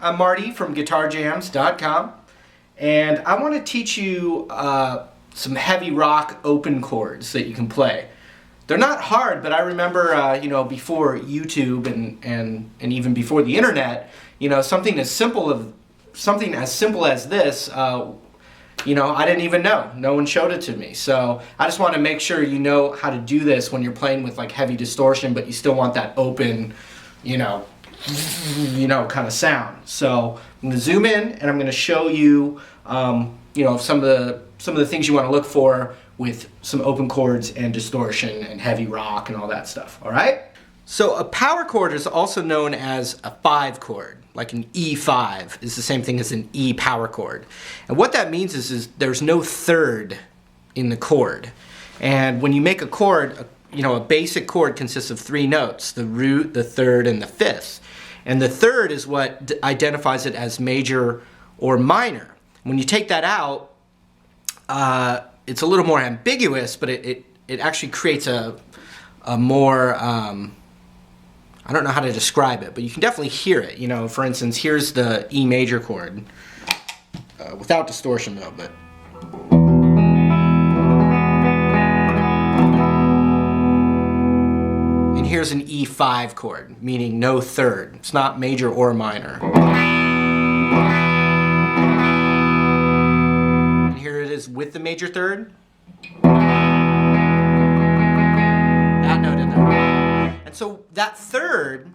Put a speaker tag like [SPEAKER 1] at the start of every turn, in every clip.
[SPEAKER 1] I'm Marty from GuitarJams.com, and I want to teach you some heavy rock open chords that you can play. They're not hard, but I remember, before YouTube and even before the internet, something as simple as this, I didn't even know. No one showed it to me. So I just want to make sure you know how to do this when you're playing with like heavy distortion, but you still want that open, kind of sound. So I'm going to zoom in and I'm going to show you, some of the things you want to look for with some open chords and distortion and heavy rock and all that stuff. All right. So a power chord is also known as a 5 chord. Like an E5 is the same thing as an E power chord. And what that means is there's no third in the chord. And when you make a chord, a basic chord consists of 3 notes, the root, the third, and the fifth. And the third is what identifies it as major or minor. When you take that out, it's a little more ambiguous, but it actually creates a more, I don't know how to describe it, but you can definitely hear it. For instance, here's the E major chord, without distortion though, but. And here's an E5 chord, meaning no third. It's not major or minor. And here it is with the major third. That note in there. And so that third,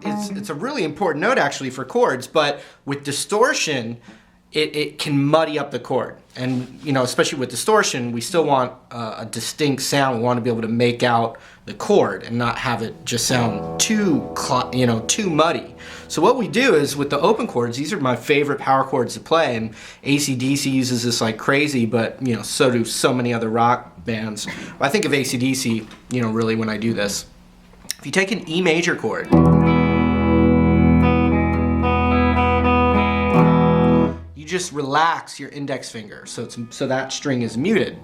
[SPEAKER 1] it's a really important note actually for chords, but with distortion, it can muddy up the chord. And especially with distortion, we still want a distinct sound. We want to be able to make out the chord and not have it just sound too muddy. So what we do is with the open chords, these are my favorite power chords to play, and AC/DC uses this like crazy, but so do so many other rock bands. I think of AC/DC, really when I do this. If you take an E major chord, you just relax your index finger so that string is muted.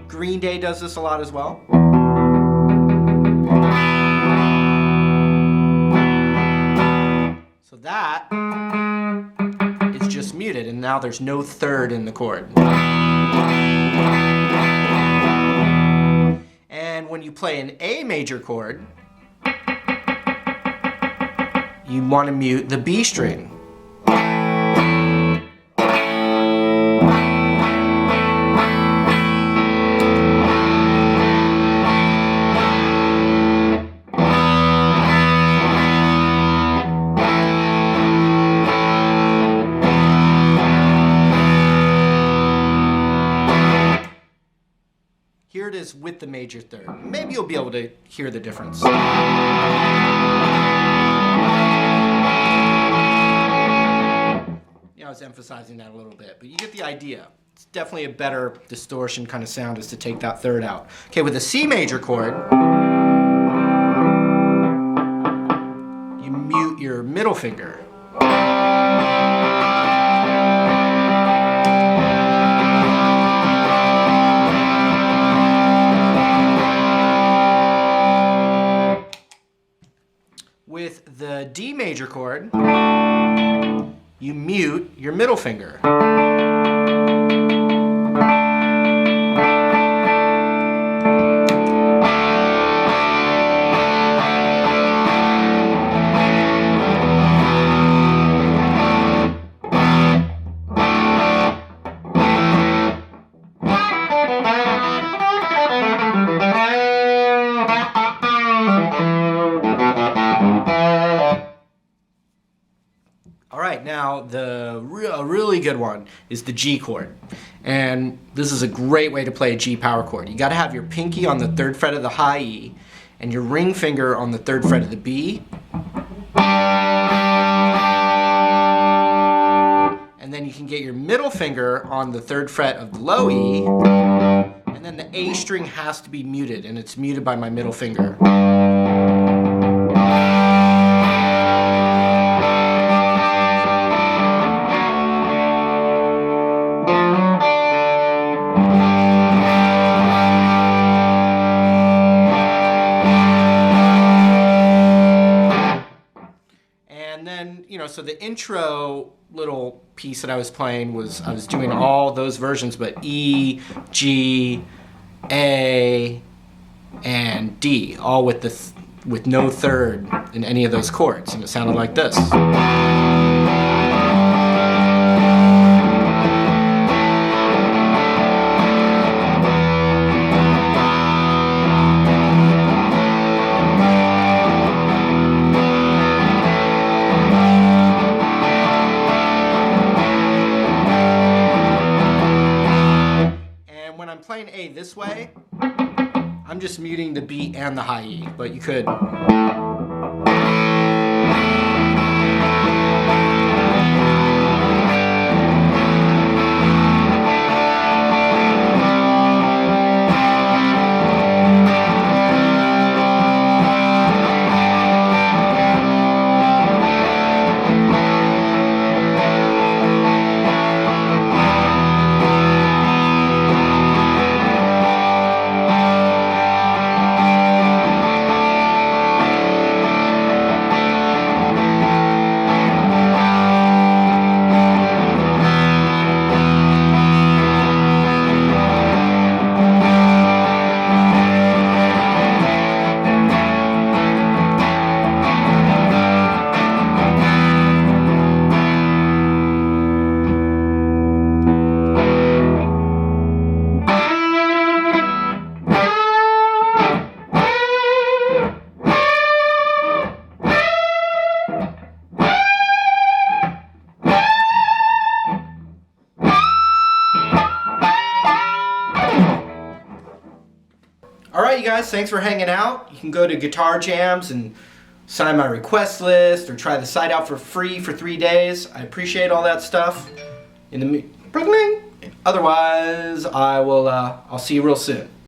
[SPEAKER 1] Green Day does this a lot as well. So that is just muted, and now there's no third in the chord. And when you play an A major chord, you want to mute the B string. Here it is with the major third. Maybe you'll be able to hear the difference. I was emphasizing that a little bit, but you get the idea. It's definitely a better distortion kind of sound is to take that third out. Okay, with a C major chord, you mute your middle finger. With the D major chord, you mute your middle finger. Now, a really good one is the G chord. And this is a great way to play a G power chord. You got to have your pinky on the 3rd fret of the high E and your ring finger on the 3rd fret of the B. And then you can get your middle finger on the 3rd fret of the low E. And then the A string has to be muted, and it's muted by my middle finger. And then, so the intro little piece that I was playing was, I was doing all those versions, but E, G, A, and D, all with no third in any of those chords, and it sounded like this. When I'm playing A this way, I'm just muting the B and the high E, but you could. Alright, you guys, thanks for hanging out. You can go to Guitar Jams and sign my request list or try the site out for free for 3 days. I appreciate all that stuff. Otherwise, I'll see you real soon.